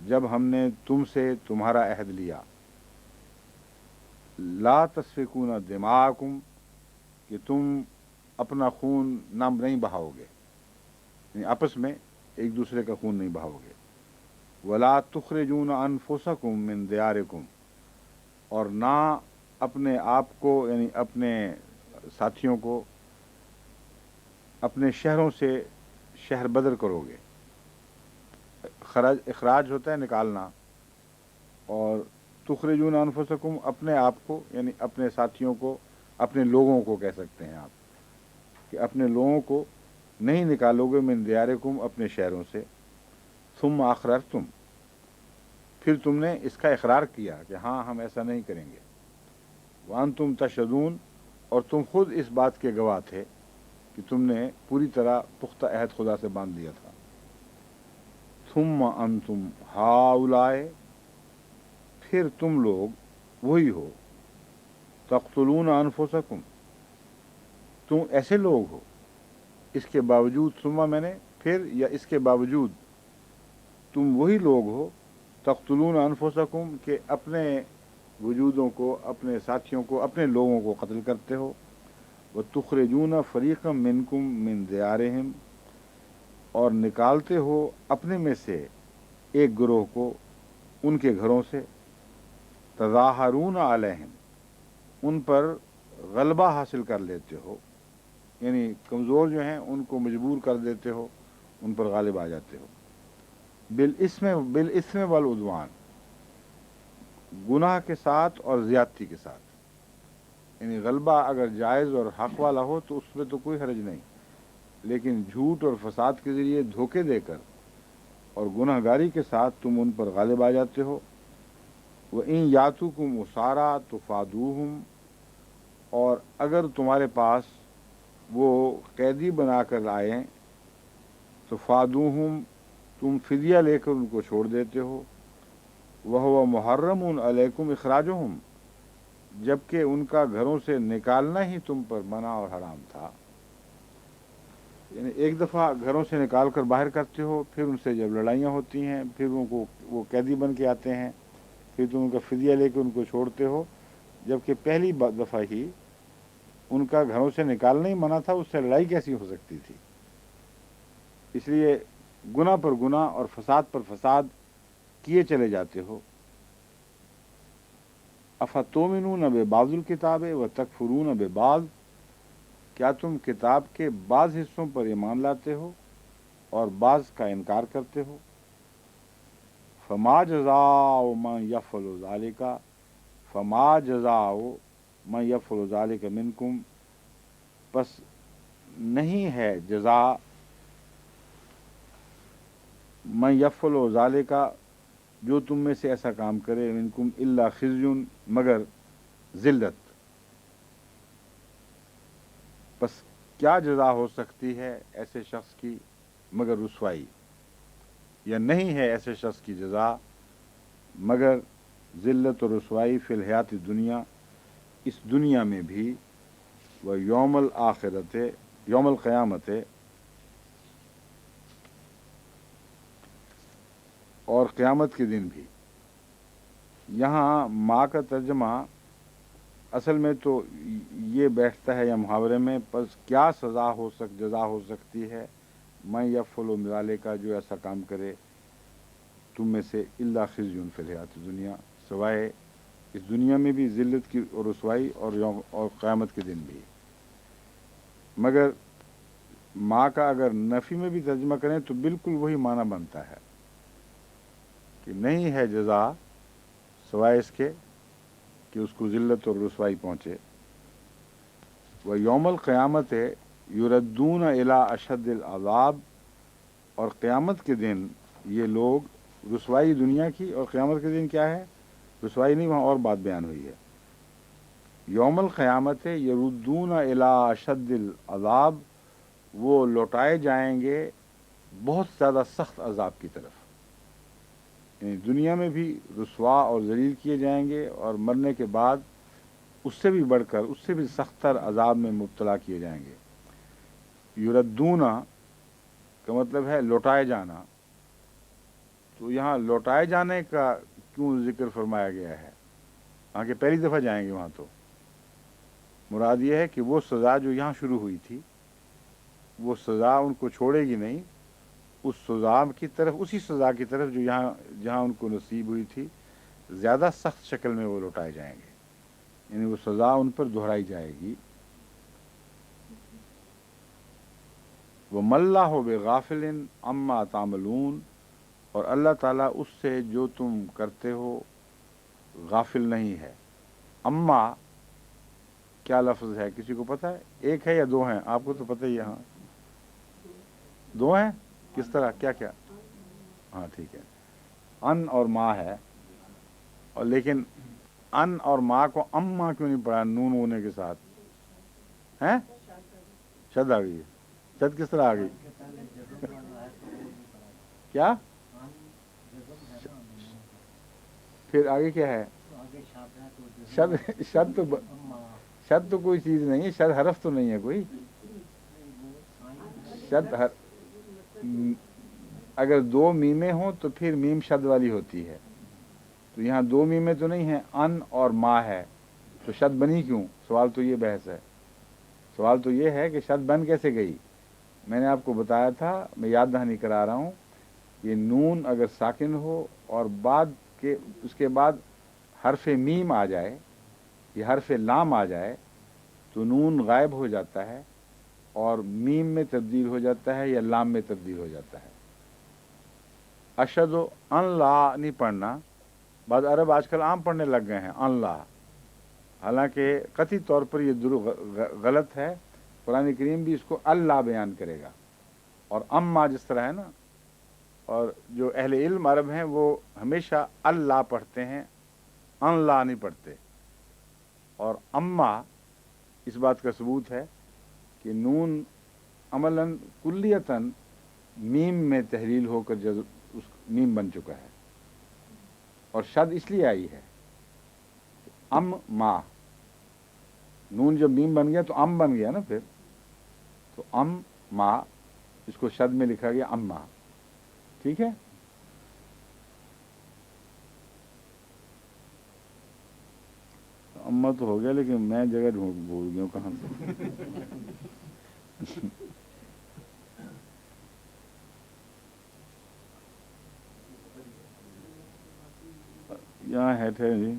جب ہم نے تم سے تمہارا عہد لیا، لا تسفکون دماءکم، کہ تم اپنا خون نہیں بہاؤ گے، یعنی آپس میں ایک دوسرے کا خون نہیں بہاؤ گے، ولا تخرجون انفسکم من دیارکم، اور نہ اپنے آپ کو یعنی اپنے ساتھیوں کو اپنے شہروں سے شہر بدر کرو گے۔ اخراج ہوتا ہے نکالنا، اور تخرجون انفسکم اپنے آپ کو یعنی اپنے ساتھیوں کو، اپنے لوگوں کو کہہ سکتے ہیں آپ، کہ اپنے لوگوں کو نہیں نکالو گے من دیارکم اپنے شہروں سے، ثم اقررتم، پھر تم نے اس کا اقرار کیا کہ ہاں ہم ایسا نہیں کریں گے، وانتم تشہدون، اور تم خود اس بات کے گواہ تھے کہ تم نے پوری طرح پختہ عہد خدا سے باندھ لیا تھا۔ ثم انتم ہؤلاء، پھر تم لوگ وہی ہو، تقتلون انفسکم، تم ایسے لوگ ہو، اس کے باوجود، ثم میں نے پھر یا اس کے باوجود تم وہی لوگ ہو، تقتلون انفسکم، کہ اپنے وجودوں کو، اپنے ساتھیوں کو، اپنے لوگوں کو قتل کرتے ہو، وتخرجون فریقا منکم من دیارہم، اور نکالتے ہو اپنے میں سے ایک گروہ کو ان کے گھروں سے، تظاہرون علیہم، ان پر غلبہ حاصل کر لیتے ہو، یعنی کمزور جو ہیں ان کو مجبور کر دیتے ہو، ان پر غالب آ جاتے ہو، بالاسم والعدوان، گناہ کے ساتھ اور زیادتی کے ساتھ، یعنی غلبہ اگر جائز اور حق والا ہو تو اس میں تو کوئی حرج نہیں، لیکن جھوٹ اور فساد کے ذریعے دھوکے دے کر اور گناہ گاری کے ساتھ تم ان پر غالب آ جاتے ہو۔ وَإِن يَأْتُوكُمْ أُسَارَىٰ تُفَادُوهُمْ، اور اگر تمہارے پاس وہ قیدی بنا کر آئیں، تُفَادُوهُمْ، تم فدیہ لے کر ان کو چھوڑ دیتے ہو، وَهُوَ مُحَرَّمٌ عَلَيْكُمْ إِخْرَاجُهُمْ، جبکہ ان کا گھروں سے نکالنا ہی تم پر منع اور حرام تھا، یعنی ایک دفعہ گھروں سے نکال کر باہر کرتے ہو، پھر ان سے جب لڑائیاں ہوتی ہیں، پھر ان کو وہ قیدی بن کے آتے ہیں، پھر تم ان کا فدیہ لے کے ان کو چھوڑتے ہو، جبکہ پہلی دفعہ ہی ان کا گھروں سے نکالنا ہی منع تھا، اس سے لڑائی کیسی ہو سکتی تھی؟ اس لیے گناہ پر گناہ اور فساد پر فساد کیے چلے جاتے ہو۔ افتؤمنون ببعض الکتاب وتکفرون ببعض، کیا تم کتاب کے بعض حصوں پر ایمان لاتے ہو اور بعض کا انکار کرتے ہو؟ فما جزاء من یفعل ذلک، فما جزاء من یفعل ذلک منکم، پس نہیں ہے جزا من یفعل ذلک، جو تم میں سے ایسا کام کرے، منکم الا خزی، مگر ذلت، پس کیا جزا ہو سکتی ہے ایسے شخص کی مگر رسوائی، یا نہیں ہے ایسے شخص کی جزا مگر ذلت و رسوائی فی الحیات دنیا، اس دنیا میں بھی، و یوم الآخرت، یوم القیامت، اور قیامت کے دن بھی۔ یہاں ماں کا ترجمہ اصل میں تو یہ بیٹھتا ہے یا محاورے میں، پس کیا جزا ہو سکتی ہے میں یفعل ذلک، جو ایسا کام کرے تم میں سے، الا خزی فی الحیات دنیا، سوائے اس دنیا میں بھی ذلت کی اور رسوائی، اور قیامت کے دن بھی۔ مگر ماں کا اگر نفی میں بھی ترجمہ کریں تو بالکل وہی معنی بنتا ہے کہ نہیں ہے جزا سوائے اس کے کہ اس کو ذلت اور رسوائی پہنچے۔ وہ یوم القیامت یردون الی اشد العذاب، اور قیامت کے دن یہ لوگ، رسوائی دنیا کی اور قیامت کے دن کیا ہے، رسوائی نہیں، وہاں اور بات بیان ہوئی ہے۔ یوم القیامت یردون الی اشد العذاب، وہ لوٹائے جائیں گے بہت زیادہ سخت عذاب کی طرف، یعنی دنیا میں بھی رسوا اور ذلیل کیے جائیں گے، اور مرنے کے بعد اس سے بھی بڑھ کر، اس سے بھی سختر عذاب میں مبتلا کیے جائیں گے۔ یردون کا مطلب ہے لوٹائے جانا، تو یہاں لوٹائے جانے کا کیوں ذکر فرمایا گیا ہے؟ ہاں کہ پہلی دفعہ جائیں گے وہاں، تو مراد یہ ہے کہ وہ سزا جو یہاں شروع ہوئی تھی وہ سزا ان کو چھوڑے گی نہیں، اس سزا کی طرف، اسی سزا کی طرف جو جہاں ان کو نصیب ہوئی تھی، زیادہ سخت شکل میں وہ لوٹائے جائیں گے، یعنی وہ سزا ان پر دہرائی جائے گی۔ وَمَا اللَّهُ بِغَافِلٍ عَمَّا تَعْمَلُونَ، اور اللہ تعالیٰ اس سے جو تم کرتے ہو غافل نہیں ہے۔ اما کیا لفظ ہے، کسی کو پتہ ہے؟ ایک ہے یا دو ہیں؟ آپ کو تو پتہ ہی ہے۔ ہاں دو ہیں، کس طرح، کیا کیا؟ ہاں ٹھیک ہے، ان اور ما ہے، اور لیکن ان اور ما کو اما کیوں نہیں پڑھا نون ہونے کے ساتھ؟ ہیں شد آ گئی ہے، شد کس طرح آ گئی؟ کیا پھر آگے کیا ہے؟ شد شد تو کوئی چیز نہیں ہے، شد حرف تو نہیں ہے کوئی، شد اگر دو میمیں ہوں تو پھر میم شد والی ہوتی ہے، تو یہاں دو میمیں تو نہیں ہیں، ان اور ما ہے، تو شد بنی کیوں؟ سوال تو یہ بحث ہے، سوال تو یہ ہے کہ شد بن کیسے گئی؟ میں نے آپ کو بتایا تھا، میں یاد دہانی کرا رہا ہوں، یہ نون اگر ساکن ہو اور اس کے بعد حرف میم آ جائے یا حرف لام آ جائے تو نون غائب ہو جاتا ہے اور میم میں تبدیل ہو جاتا ہے یا لام میں تبدیل ہو جاتا ہے۔ اشہد ان لا نہیں پڑھنا، بعض عرب آج کل عام پڑھنے لگ گئے ہیں ان لا، حالانکہ قطعی طور پر یہ غلط ہے، قرآن کریم بھی اس کو اللہ بیان کرے گا، اور اما جس طرح ہے نا، اور جو اہل علم عرب ہیں وہ ہمیشہ اللہ پڑھتے ہیں، ان لا نہیں پڑھتے، اور اما اس بات کا ثبوت ہے کہ نون عملاً کلیتاً میم میں تحلیل ہو کر اس میم بن چکا ہے، اور شد اس لیے آئی ہے، ما نون جب میم بن گیا تو بن گیا نا، پھر تو ما اس کو شد میں لکھا گیا اما، ٹھیک ہے۔ اما تو ہو گیا، لیکن میں جگہ بھول گیا ہوں کہاں سے۔ یہاں ہے جی،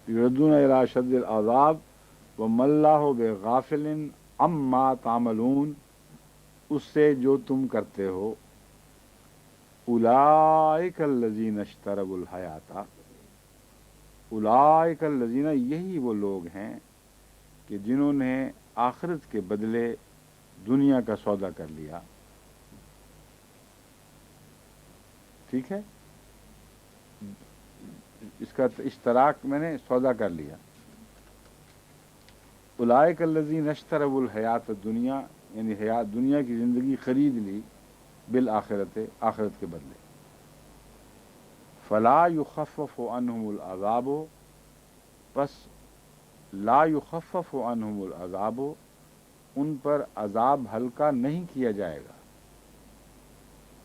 یردون الی شد العذاب وما اللہ بغافل عما تعملون، اس سے جو تم کرتے ہو، اولئک الذین اشتروا الحیات، اولئک الذین، یہی وہ لوگ ہیں کہ جنہوں نے آخرت کے بدلے دنیا کا سودا کر لیا، ٹھیک ہے، اس کا اشتراک میں نے سودا کر لیا۔ اولئک الذین اشتروا الحیات الدنیا، یعنی حیات دنیا کی زندگی خرید لی، بالآخرت، آخرت کے بدلے، فلا یخفف عنہم العذاب، پس لا یخفف عنہم العذاب، ان پر عذاب ہلکا نہیں کیا جائے گا،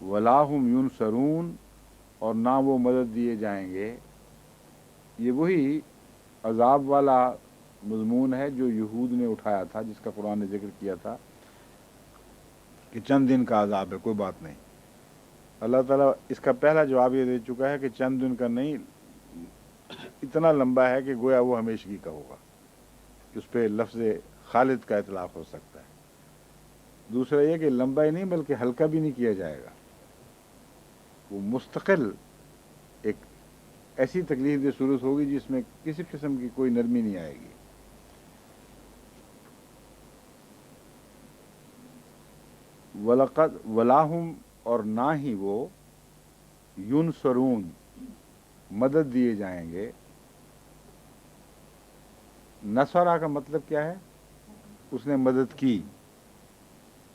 ولا هم ینصرون، اور نہ وہ مدد دیے جائیں گے۔ یہ وہی عذاب والا مضمون ہے جو یہود نے اٹھایا تھا، جس کا قرآن نے ذکر کیا تھا کہ چند دن کا عذاب ہے، کوئی بات نہیں۔ اللہ تعالیٰ اس کا پہلا جواب یہ دے چکا ہے کہ چند دن کا نہیں، اتنا لمبا ہے کہ گویا وہ ہمیشگی کا ہوگا، اس پہ لفظ خالد کا اطلاق ہو سکتا ہے۔ دوسرا یہ کہ لمبا ہی نہیں بلکہ ہلکا بھی نہیں کیا جائے گا، وہ مستقل ایک ایسی تکلیف دہ صورت ہوگی جس میں کسی قسم کی کوئی نرمی نہیں آئے گی۔ وَلَقَدْ وَلَاهُمْ، اور نہ ہی وہ يُنصَرُونَ، مدد دیے جائیں گے۔ نصرہ کا مطلب کیا ہے؟ اس نے مدد کی۔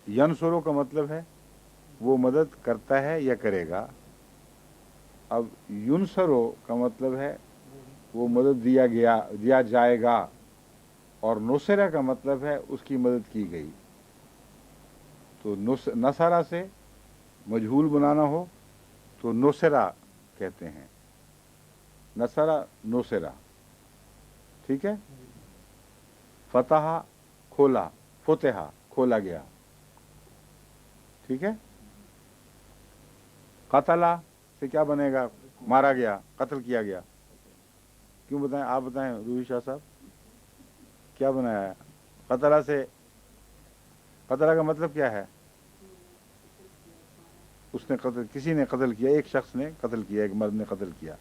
ینصرو کا مطلب ہے وہ مدد کرتا ہے یا کرے گا۔ اب ینصرو کا مطلب ہے وہ مدد دیا جائے گا، اور نصرہ کا مطلب ہے اس کی مدد کی گئی۔ تو نصرہ سے مجہول بنانا ہو تو نوسرا کہتے ہیں، نصرہ نوسرا، ٹھیک ہے. فتح کھولا، فتح کھولا گیا، ٹھیک ہے. قتلا سے کیا بنے گا؟ مارا گیا، قتل کیا گیا. کیوں بتائیں؟ آپ بتائیں روحی شاہ صاحب، کیا بنایا ہے قتلا سے؟ قتلا کا مطلب کیا ہے؟ اس نے قتل، کسی نے قتل کیا، ایک شخص نے قتل کیا، ایک مرد نے قتل کیا.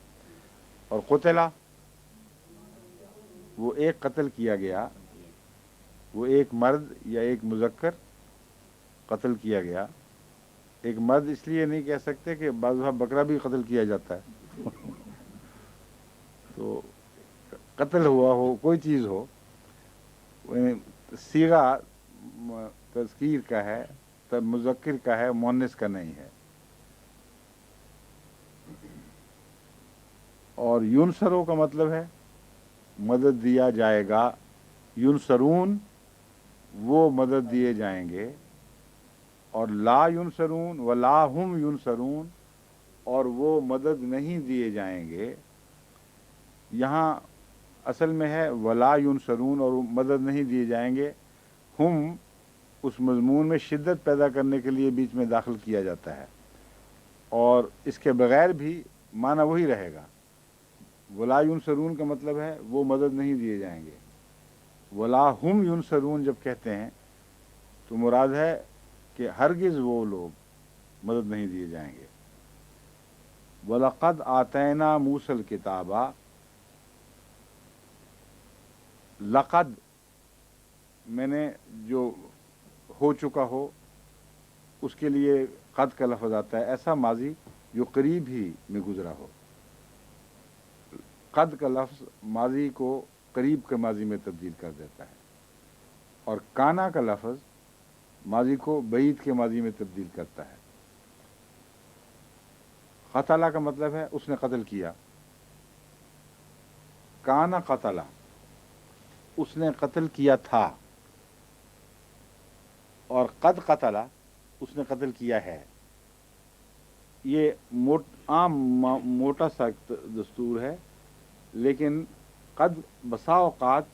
اور قتلا وہ ایک قتل کیا گیا، وہ ایک مرد یا ایک مذکر قتل کیا گیا. ایک مرد اس لیے نہیں کہہ سکتے کہ بعض دفعہ بکرا بھی قتل کیا جاتا ہے. تو قتل ہوا ہو، کوئی چیز ہو، صیغہ تذکیر کا ہے، تب مذکر کا ہے، مؤنث کا نہیں ہے. اور ینصرو کا مطلب ہے مدد دیا جائے گا. ینصرون وہ مدد دیے جائیں گے. اور لا ینصرون ولا ہم ینصرون، اور وہ مدد نہیں دیے جائیں گے. یہاں اصل میں ہے ولا ینصرون، اور وہ مدد نہیں دیے جائیں گے. ہم اس مضمون میں شدت پیدا کرنے کے لیے بیچ میں داخل کیا جاتا ہے، اور اس کے بغیر بھی معنی وہی رہے گا. ولا ینصرون کا مطلب ہے وہ مدد نہیں دیے جائیں گے. ولا ہم ینصرون جب کہتے ہیں تو مراد ہے کہ ہرگز وہ لوگ مدد نہیں دیے جائیں گے. وَلَقَدْ آتَيْنَا مُوسَى الْكِتَابَ، لقد میں نے جو ہو چکا ہو اس کے لیے قد کا لفظ آتا ہے، ایسا ماضی جو قریب ہی میں گزرا ہو. قد کا لفظ ماضی کو قریب کے ماضی میں تبدیل کر دیتا ہے، اور کانا کا لفظ ماضی کو بعید کے ماضی میں تبدیل کرتا ہے. قتلا کا مطلب ہے اس نے قتل کیا. کانا قتلا اس نے قتل کیا تھا. اور قد قتلا اس نے قتل کیا ہے. یہ عام موٹا سا دستور ہے، لیکن قد بسا اوقات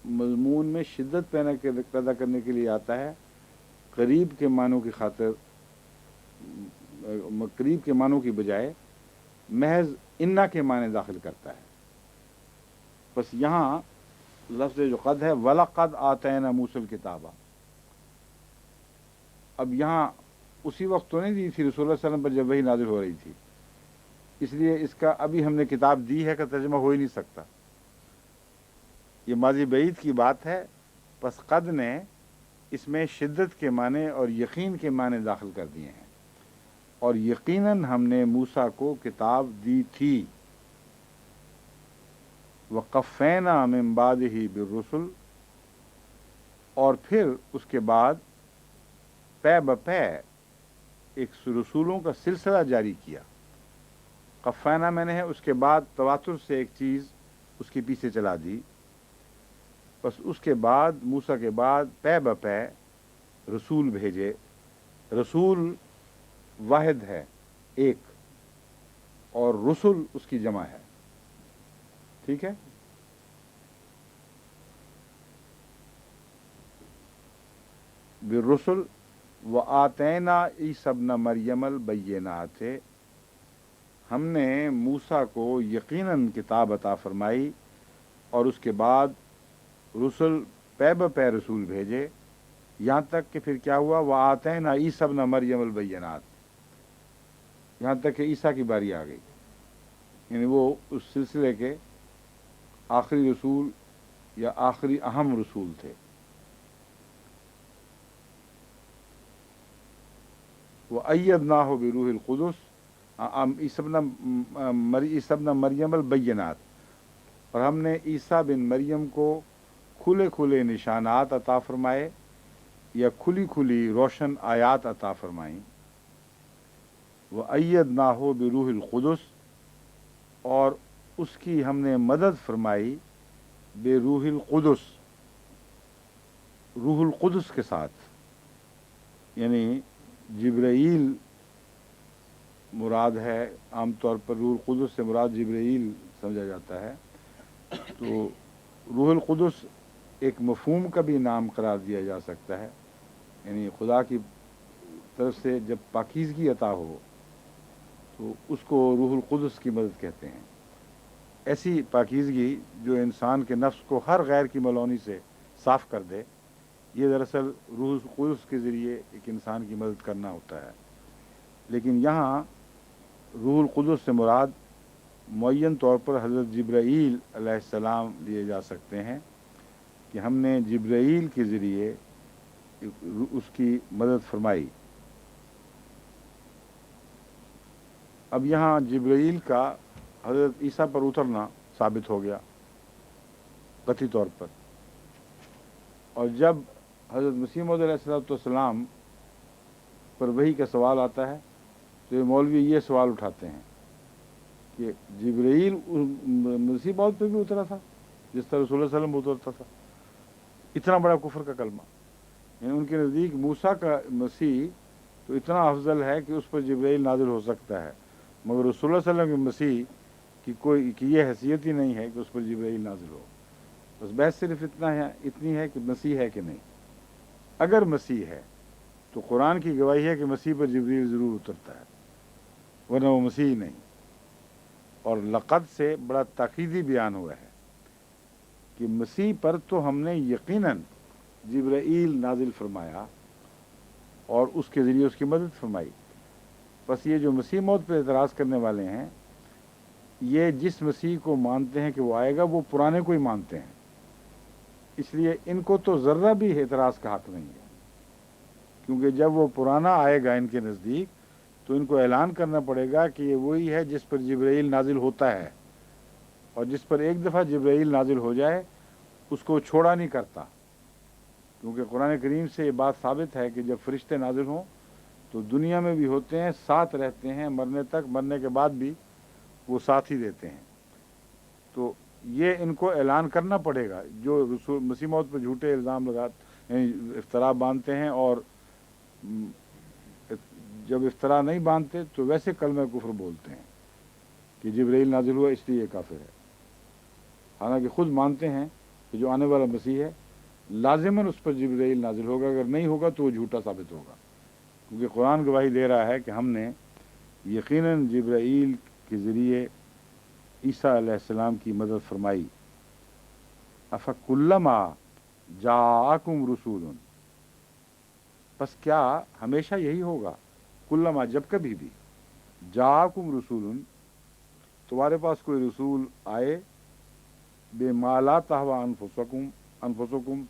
مضمون میں شدت پیدا کرنے کے لیے آتا ہے. قریب کے معنوں کی خاطر، قریب کے معنوں کی بجائے محض انا کے معنی داخل کرتا ہے. بس یہاں لفظ جو قد ہے وَلَقَدْ آتَيْنَا مُوسَى الْكِتَابَ، اب یہاں اسی وقت تو نہیں دی تھی رسول اللہ صلی اللہ علیہ وسلم پر جب وحی نازل ہو رہی تھی، اس لیے اس کا ابھی ہم نے کتاب دی ہے کا ترجمہ ہو ہی نہیں سکتا. یہ ماضی بعید کی بات ہے، پس قد نے اس میں شدت کے معنی اور یقین کے معنی داخل کر دیے ہیں. اور یقیناً ہم نے موسیٰ کو کتاب دی تھی. وَقَفَّيْنَا مِن بَعْدِهِ بِالرُّسُلِ، اور پھر اس کے بعد پے بپے ایک رسولوں کا سلسلہ جاری کیا. قفینا میں نے ہے اس کے بعد تواتر سے ایک چیز اس کے پیچھے چلا دی. بس اس کے بعد موسیٰ کے بعد پے بپے رسول بھیجے. رسول واحد ہے ایک، اور رسل اس کی جمع ہے، ٹھیک ہے. بالرسل وآتینا عیسی ابن مریم البینات، ہم نے موسیٰ کو یقیناً کتاب عطا فرمائی، اور اس کے بعد رسل پے بپے رسول بھیجے. یہاں تک کہ پھر کیا ہوا، وآتینا عیسی ابن مریم البینات، یہاں تک کہ عیسیٰ کی باری آ گئی. یعنی وہ اس سلسلے کے آخری رسول یا آخری اہم رسول تھے. وَأَيَّدْنَاهُ بِرُوحِ الْقُدُسِ، عیسی ابن مریم البینات، اور ہم نے عیسیٰ بن مریم کو کھلے کھلے نشانات عطا فرمائے یا کھلی کھلی روشن آیات عطا فرمائیں. وَأَيَّدْنَاهُ بِرُوحِ الْقُدُسِ، اور اس کی ہم نے مدد فرمائی بے روح القدس، روح القدس کے ساتھ. یعنی جبرائیل مراد ہے عام طور پر روح القدس سے مراد جبرائیل سمجھا جاتا ہے، تو روح القدس ایک مفہوم کا بھی نام قرار دیا جا سکتا ہے، یعنی خدا کی طرف سے جب پاکیزگی عطا ہو تو اس کو روح القدس کی مدد کہتے ہیں۔ ایسی پاکیزگی جو انسان کے نفس کو ہر غیر کی ملونی سے صاف کر دے، یہ دراصل روح القدس کے ذریعے ایک انسان کی مدد کرنا ہوتا ہے۔ لیکن یہاں روح القدس سے مراد معین طور پر حضرت جبرائیل علیہ السلام لیے جا سکتے ہیں کہ ہم نے جبرائیل کے ذریعے اس کی مدد فرمائی۔ اب یہاں جبرائیل کا حضرت عیسیٰ پر اترنا ثابت ہو گیا قطعی طور پر، اور جب حضرت مسیح موعود علیہ السلام پر وحی کا سوال آتا ہے تو یہ مولوی یہ سوال اٹھاتے ہیں کہ جبرائیل مسیح موعود پہ بھی اترا تھا جس طرح رسول اللہ صلی اللہ علیہ وسلم اترتا تھا۔ اتنا بڑا کفر کا کلمہ، یعنی ان کے نزدیک موسیٰ کا مسیح تو اتنا افضل ہے کہ اس پر جبرائیل نازل ہو سکتا ہے، مگر رسول اللہ صلی اللہ علیہ وسلم کے مسیح کی یہ حیثیت ہی نہیں ہے کہ اس پر جبرائیل نازل ہو۔ بس بحث صرف اتنی ہے کہ مسیح ہے کہ نہیں۔ اگر مسیح ہے تو قرآن کی گواہی ہے کہ مسیح پر جبرائیل ضرور اترتا ہے، ورنہ وہ مسیح نہیں۔ اور لقد سے بڑا تاکیدی بیان ہوا ہے کہ مسیح پر تو ہم نے یقیناً جبرائیل نازل فرمایا اور اس کے ذریعے اس کی مدد فرمائی۔ بس یہ جو مسیح موت پہ اعتراض کرنے والے ہیں، یہ جس مسیح کو مانتے ہیں کہ وہ آئے گا وہ پرانے کو ہی مانتے ہیں، اس لیے ان کو تو ذرہ بھی اعتراض کا حق نہیں ہے، کیونکہ جب وہ پرانا آئے گا ان کے نزدیک تو ان کو اعلان کرنا پڑے گا کہ یہ وہی ہے جس پر جبرائیل نازل ہوتا ہے، اور جس پر ایک دفعہ جبرائیل نازل ہو جائے اس کو چھوڑا نہیں کرتا، کیونکہ قرآن کریم سے یہ بات ثابت ہے کہ جب فرشتے نازل ہوں تو دنیا میں بھی ہوتے ہیں، ساتھ رہتے ہیں مرنے تک، مرنے کے بعد بھی وہ ساتھ ہی دیتے ہیں۔ تو یہ ان کو اعلان کرنا پڑے گا، جو رسول مسیح موعود پر جھوٹے الزام افترا باندھتے ہیں، اور جب افترا نہیں باندھتے تو ویسے کلمہ کفر بولتے ہیں کہ جبرائیل نازل ہوا اس لیے یہ کافر ہے، حالانکہ خود مانتے ہیں کہ جو آنے والا مسیح ہے لازماً اس پر جبرائیل نازل ہوگا، اگر نہیں ہوگا تو وہ جھوٹا ثابت ہوگا، کیونکہ قرآن گواہی دے رہا ہے کہ ہم نے یقیناً جبرائیل کے ذریعے عیسیٰ علیہ السلام کی مدد فرمائی۔ افکلما جاءکم رسول، پس کیا ہمیشہ یہی ہوگا؟ کلما جب کبھی بھی، جاءکم رسول تمہارے پاس کوئی رسول آئے، بما لا تہوی انفسکم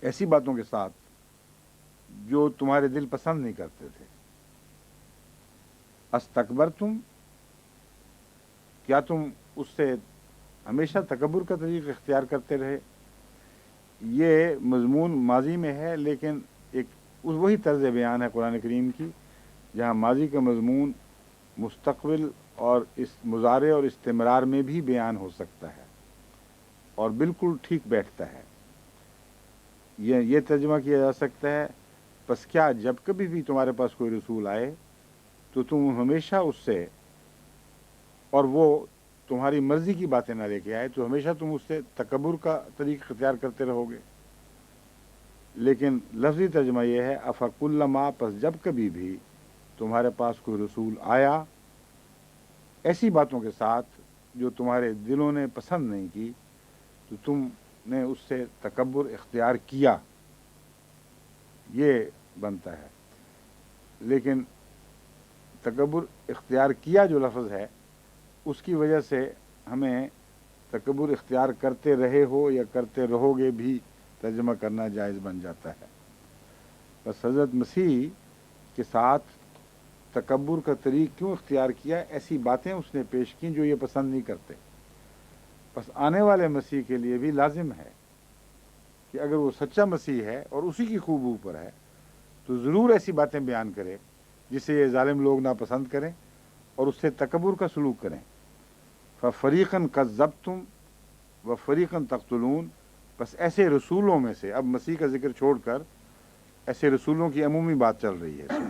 ایسی باتوں کے ساتھ جو تمہارے دل پسند نہیں کرتے تھے، استکبرتم، کیا تم اس سے ہمیشہ تکبر کا طریقہ اختیار کرتے رہے؟ یہ مضمون ماضی میں ہے، لیکن ایک وہی طرز بیان ہے قرآن کریم کی جہاں ماضی کا مضمون مستقبل اور اس مضارع اور استمرار میں بھی بیان ہو سکتا ہے اور بالکل ٹھیک بیٹھتا ہے۔ یہ ترجمہ کیا جا سکتا ہے، پس کیا جب کبھی بھی تمہارے پاس کوئی رسول آئے تو تم ہمیشہ اس سے، اور وہ تمہاری مرضی کی باتیں نہ لے کے آئے تو ہمیشہ تم اس سے تکبر کا طریقہ اختیار کرتے رہو گے۔ لیکن لفظی ترجمہ یہ ہے افکلما، پس جب کبھی بھی تمہارے پاس کوئی رسول آیا ایسی باتوں کے ساتھ جو تمہارے دلوں نے پسند نہیں کی تو تم نے اس سے تکبر اختیار کیا، یہ بنتا ہے۔ لیکن تکبر اختیار کیا جو لفظ ہے اس کی وجہ سے ہمیں تکبر اختیار کرتے رہے ہو یا کرتے رہو گے بھی ترجمہ کرنا جائز بن جاتا ہے۔ بس حضرت مسیح کے ساتھ تکبر کا طریق کیوں اختیار کیا؟ ایسی باتیں اس نے پیش کی جو یہ پسند نہیں کرتے۔ بس آنے والے مسیح کے لیے بھی لازم ہے کہ اگر وہ سچا مسیح ہے اور اسی کی خوبو پر ہے تو ضرور ایسی باتیں بیان کرے جسے یہ ظالم لوگ ناپسند کریں اور اس سے تکبر کا سلوک کریں۔ فَفَرِيقًا كَذَّبْتُمْ وَفَرِيقًا تَقْتُلُونَ، بس ایسے رسولوں میں سے، اب مسیح کا ذکر چھوڑ کر ایسے رسولوں کی عمومی بات چل رہی ہے اس میں۔